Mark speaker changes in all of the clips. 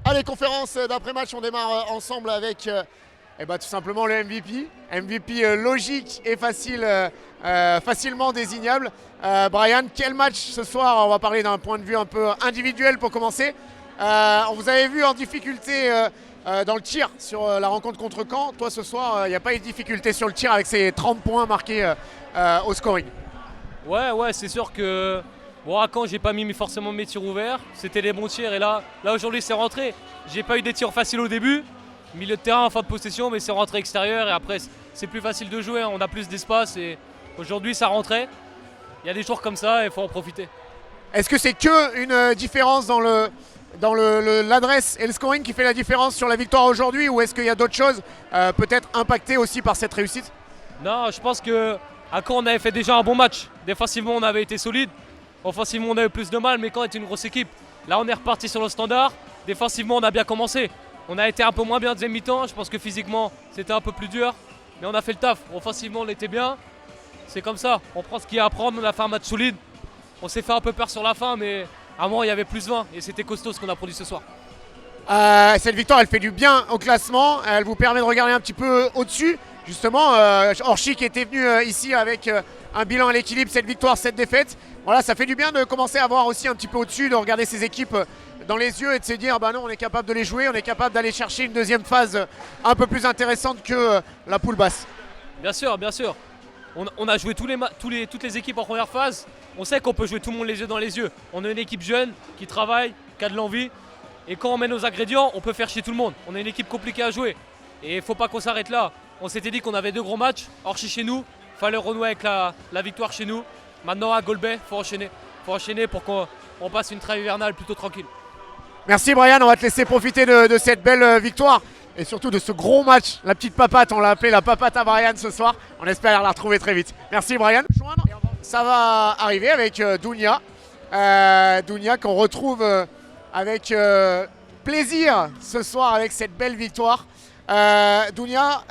Speaker 1: Allez, conférence d'après-match, on démarre ensemble avec tout simplement le MVP. MVP logique et facile, facilement désignable. Brian, quel match ce soir? On va parler d'un point de vue un peu individuel pour commencer. On vous avait vu en difficulté dans le tir sur la rencontre contre Caen. Toi, ce soir, il n'y a pas eu de difficulté sur le tir avec ces 30 points marqués au scoring.
Speaker 2: Ouais, c'est sûr que bon, à Caen, j'ai pas mis forcément mes tirs ouverts. C'était les bons tirs et là aujourd'hui, c'est rentré. J'ai pas eu des tirs faciles au début, milieu de terrain en fin de possession, mais c'est rentré extérieur et après, c'est plus facile de jouer. On a plus d'espace et aujourd'hui, ça rentrait. Il y a des jours comme ça et il faut en profiter.
Speaker 1: Est-ce que c'est que une différence dans l'adresse et le scoring qui fait la différence sur la victoire aujourd'hui, ou est-ce qu'il y a d'autres choses peut-être impactées aussi par cette réussite?
Speaker 2: Non, je pense que à Caen, on avait fait déjà un bon match. Défensivement, on avait été solide. Offensivement, on a eu plus de mal, mais Caen est une grosse équipe. Là, on est reparti sur le standard. Défensivement, on a bien commencé. On a été un peu moins bien en deuxième mi-temps. Je pense que physiquement, c'était un peu plus dur. Mais on a fait le taf. Offensivement, on était bien. C'est comme ça. On prend ce qu'il y a à prendre. On a fait un match solide. On s'est fait un peu peur sur la fin, mais à un moment, il y avait plus 20. Et c'était costaud ce qu'on a produit ce soir.
Speaker 1: Cette victoire, elle fait du bien au classement. Elle vous permet de regarder un petit peu au-dessus. Justement, Orchi qui était venu ici avec un bilan à l'équilibre, cette victoire, cette défaite. Voilà, ça fait du bien de commencer à voir aussi un petit peu au-dessus, de regarder ces équipes dans les yeux et de se dire, bah non, on est capable de les jouer, on est capable d'aller chercher une deuxième phase un peu plus intéressante que la poule basse.
Speaker 2: Bien sûr, bien sûr. On a joué toutes les équipes en première phase. On sait qu'on peut jouer tout le monde les yeux dans les yeux. On est une équipe jeune, qui travaille, qui a de l'envie. Et quand on met nos ingrédients, on peut faire chier tout le monde. On est une équipe compliquée à jouer. Et il ne faut pas qu'on s'arrête là. On s'était dit qu'on avait 2 gros matchs, Orchi chez nous. Il fallait renouer avec la victoire chez nous. Maintenant à Golbey, il faut enchaîner. Il faut enchaîner pour qu'on passe une trêve hivernale plutôt tranquille.
Speaker 1: Merci Brian, on va te laisser profiter de cette belle victoire. Et surtout de ce gros match, la petite papate, on l'a appelé la papate à Brian ce soir. On espère la retrouver très vite. Merci Brian. Ça va arriver avec Dounia. Dounia qu'on retrouve avec plaisir ce soir avec cette belle victoire. Dounia,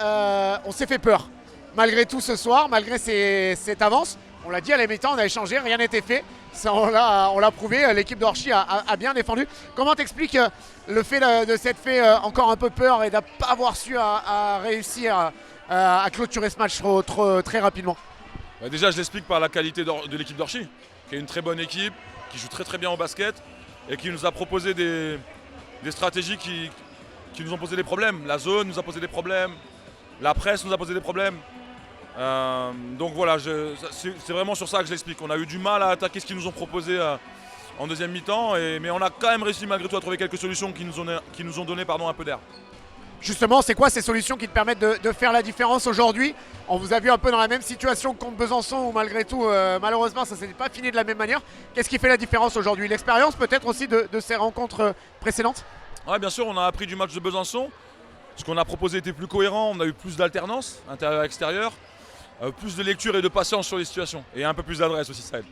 Speaker 1: on s'est fait peur. Malgré tout ce soir, malgré cette avance, on l'a dit à la mi-temps, on a échangé, rien n'était fait. Ça, on l'a prouvé, l'équipe d'Orchi a bien défendu. Comment t'expliques le fait de s'être fait encore un peu peur et de ne pas avoir su à réussir à clôturer ce match très rapidement?
Speaker 3: Déjà, je l'explique par la qualité de l'équipe d'Orchi, qui est une très bonne équipe, qui joue très très bien au basket et qui nous a proposé des stratégies qui nous ont posé des problèmes. La zone nous a posé des problèmes, la presse nous a posé des problèmes. Donc voilà, c'est vraiment sur ça que je l'explique. On a eu du mal à attaquer ce qu'ils nous ont proposé en deuxième mi-temps, mais on a quand même réussi malgré tout à trouver quelques solutions qui nous ont donné un peu d'air.
Speaker 1: Justement, c'est quoi ces solutions qui te permettent de faire la différence aujourd'hui? On vous a vu un peu dans la même situation que contre Besançon où malgré tout, malheureusement, ça ne s'est pas fini de la même manière. Qu'est-ce qui fait la différence aujourd'hui? L'expérience peut-être aussi de ces rencontres précédentes?
Speaker 3: Oui, bien sûr, on a appris du match de Besançon. Ce qu'on a proposé était plus cohérent, on a eu plus d'alternance, intérieur-extérieur, plus de lecture et de patience sur les situations. Et un peu plus d'adresse aussi, ça aide.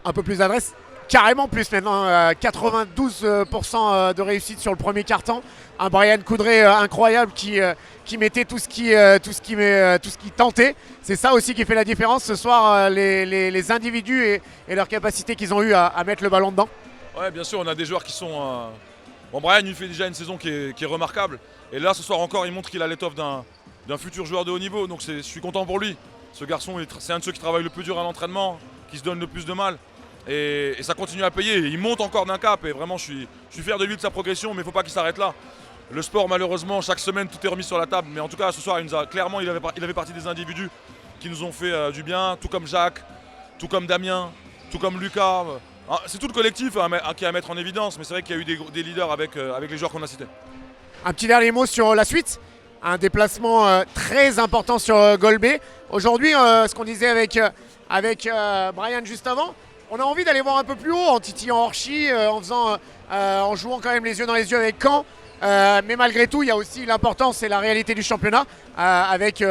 Speaker 1: Un peu plus d'adresse? Carrément plus maintenant, 92% de réussite sur le premier quart-temps. Un Brian Coudray incroyable qui mettait tout ce qui tentait. C'est ça aussi qui fait la différence ce soir, les individus et leur capacité qu'ils ont eu à mettre le ballon dedans.
Speaker 3: Ouais, bien sûr, on a des joueurs qui sont... Bon, Brian, il fait déjà une saison qui est remarquable. Et là, ce soir encore, il montre qu'il a l'étoffe d'un futur joueur de haut niveau. Donc je suis content pour lui. Ce garçon, c'est un de ceux qui travaille le plus dur à l'entraînement, qui se donne le plus de mal. Et ça continue à payer. Il monte encore d'un cap. Et vraiment, je suis fier de lui, de sa progression. Mais il ne faut pas qu'il s'arrête là. Le sport, malheureusement, chaque semaine, tout est remis sur la table. Mais en tout cas, ce soir, clairement, il avait partie des individus qui nous ont fait du bien. Tout comme Jacques, tout comme Damien, tout comme Lucas. C'est tout le collectif qui est à mettre en évidence. Mais c'est vrai qu'il y a eu des leaders avec les joueurs qu'on a cités.
Speaker 1: Un petit dernier mot sur la suite. Un déplacement très important sur Golbey. Aujourd'hui, ce qu'on disait avec Brian juste avant, on a envie d'aller voir un peu plus haut en titillant Orchi, en jouant quand même les yeux dans les yeux avec Caen. Mais malgré tout, il y a aussi l'importance et la réalité du championnat avec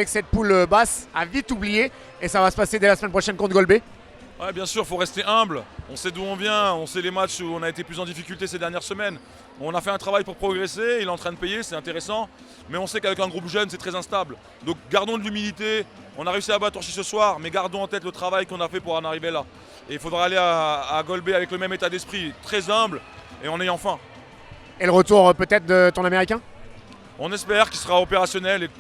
Speaker 1: cette poule basse à vite oublier. Et ça va se passer dès la semaine prochaine contre Golbey.
Speaker 3: Ouais, bien sûr, il faut rester humble. On sait d'où on vient, on sait les matchs où on a été plus en difficulté ces dernières semaines. On a fait un travail pour progresser, il est en train de payer, c'est intéressant. Mais on sait qu'avec un groupe jeune, c'est très instable. Donc gardons de l'humilité. On a réussi à battre Orchi ce soir, mais gardons en tête le travail qu'on a fait pour en arriver là. Et il faudra aller à Golbey avec le même état d'esprit, très humble et en ayant faim.
Speaker 1: et le retour peut-être de ton Américain?
Speaker 3: On espère qu'il sera opérationnel. Et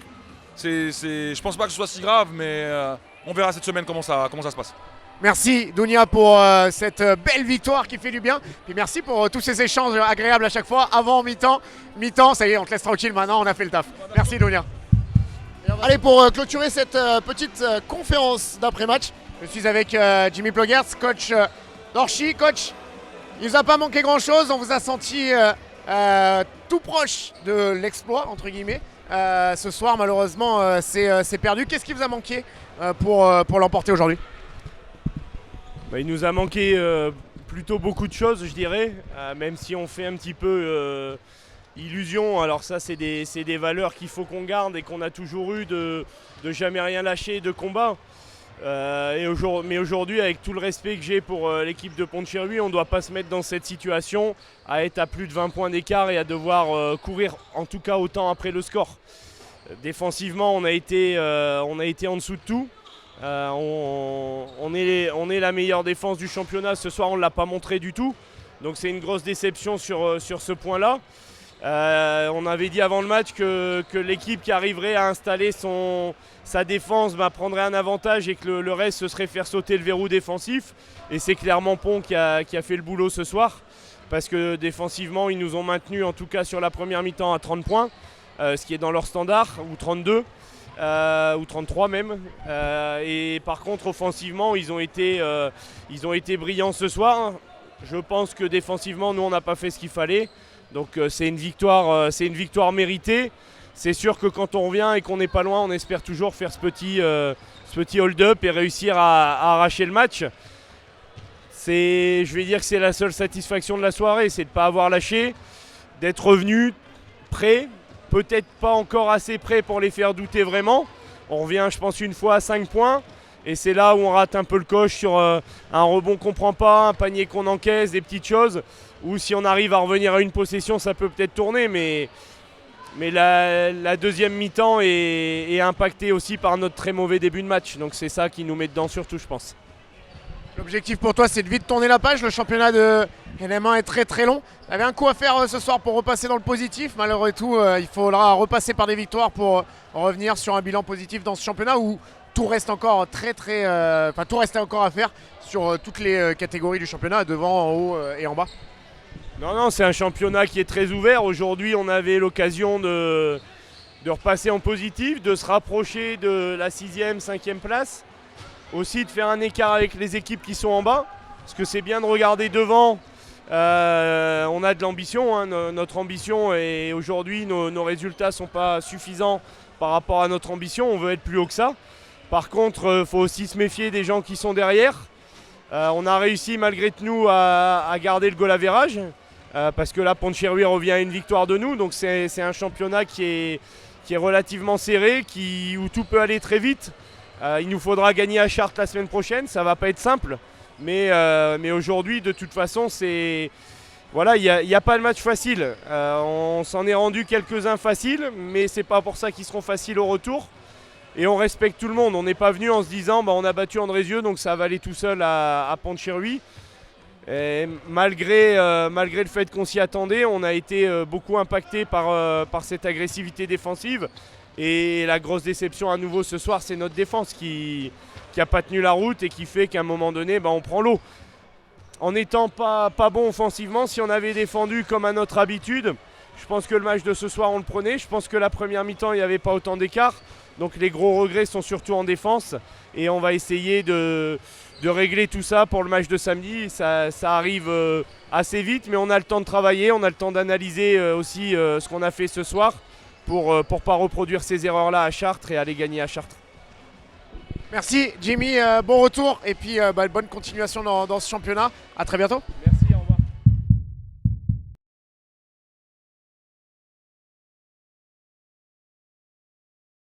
Speaker 3: je pense pas que ce soit si grave, mais on verra cette semaine comment ça se passe.
Speaker 1: Merci Dounia pour cette belle victoire qui fait du bien. Puis merci pour tous ces échanges agréables à chaque fois. Avant, mi-temps, ça y est, on te laisse tranquille maintenant, on a fait le taf. Merci Dounia. Allez, pour clôturer cette petite conférence d'après-match, je suis avec Jimmy Plogertz, coach d'Orchi. Coach, il ne vous a pas manqué grand-chose, on vous a senti tout proche de l'exploit, entre guillemets. Ce soir, malheureusement, c'est perdu. Qu'est-ce qui vous a manqué pour l'emporter aujourd'hui?
Speaker 4: Il nous a manqué plutôt beaucoup de choses, je dirais, même si on fait un petit peu illusion. Alors ça, c'est des valeurs qu'il faut qu'on garde et qu'on a toujours eu de jamais rien lâcher de combat. Mais aujourd'hui, avec tout le respect que j'ai pour l'équipe de Poncherruy, on ne doit pas se mettre dans cette situation à être à plus de 20 points d'écart et à devoir courir en tout cas autant après le score. Défensivement, on a été en dessous de tout. On est la meilleure défense du championnat. Ce soir, on ne l'a pas montré du tout. Donc c'est une grosse déception sur ce point-là. On avait dit avant le match que l'équipe qui arriverait à installer sa défense prendrait un avantage et que le reste ce serait faire sauter le verrou défensif. Et c'est clairement Pont qui a fait le boulot ce soir. Parce que défensivement, ils nous ont maintenus en tout cas sur la première mi-temps à 30 points. Ce qui est dans leur standard, ou 32. Ou 33 même. Et par contre, offensivement, ils ont été brillants ce soir. Je pense que défensivement, nous, on n'a pas fait ce qu'il fallait. Donc c'est une victoire méritée. C'est sûr que quand on revient et qu'on n'est pas loin, on espère toujours faire ce petit hold-up et réussir à arracher le match. Je vais dire que c'est la seule satisfaction de la soirée, c'est de ne pas avoir lâché, d'être revenu prêt. Peut-être pas encore assez près pour les faire douter vraiment. On revient, je pense, une fois à 5 points. Et c'est là où on rate un peu le coche sur un rebond qu'on ne prend pas, un panier qu'on encaisse, des petites choses. Ou si on arrive à revenir à une possession, ça peut peut-être tourner. Mais la deuxième mi-temps est impactée aussi par notre très mauvais début de match. Donc c'est ça qui nous met dedans surtout, je pense.
Speaker 1: L'objectif pour toi, c'est de vite tourner la page. Le championnat de LM1 est très très long. Tu avais un coup à faire ce soir pour repasser dans le positif. Malheureusement, il faudra repasser par des victoires pour revenir sur un bilan positif dans ce championnat où tout reste encore tout reste encore à faire sur toutes les catégories du championnat, devant, en haut et en bas.
Speaker 4: Non, c'est un championnat qui est très ouvert. Aujourd'hui, on avait l'occasion de repasser en positif, de se rapprocher de la 6e, 5e place. Aussi de faire un écart avec les équipes qui sont en bas, parce que c'est bien de regarder devant. On a de l'ambition, hein, notre ambition, et aujourd'hui nos résultats ne sont pas suffisants par rapport à notre ambition. On veut être plus haut que ça. Par contre, il faut aussi se méfier des gens qui sont derrière. On a réussi malgré tout à garder le goal average, parce que là Poncherruy revient à une victoire de nous. Donc c'est un championnat qui est relativement serré, où tout peut aller très vite. Il nous faudra gagner à Chartres la semaine prochaine, ça va pas être simple, mais aujourd'hui de toute façon il n'y a pas de match facile. On s'en est rendu quelques-uns faciles, mais c'est pas pour ça qu'ils seront faciles au retour. Et on respecte tout le monde, on n'est pas venu en se disant on a battu Andrézieux donc ça va aller tout seul à Poncherruy. Et malgré le fait qu'on s'y attendait, on a été beaucoup impacté par cette agressivité défensive. Et la grosse déception à nouveau ce soir, c'est notre défense qui n'a pas tenu la route et qui fait qu'à un moment donné, on prend l'eau. En n'étant pas bon offensivement, si on avait défendu comme à notre habitude, je pense que le match de ce soir, on le prenait. Je pense que la première mi-temps, il n'y avait pas autant d'écart. Donc les gros regrets sont surtout en défense. Et on va essayer de régler tout ça pour le match de samedi. Ça arrive assez vite, mais on a le temps de travailler, on a le temps d'analyser aussi ce qu'on a fait ce soir, pour ne pas reproduire ces erreurs-là à Chartres et aller gagner à Chartres.
Speaker 1: Merci Jimmy, bon retour et puis bonne continuation dans ce championnat. À très bientôt.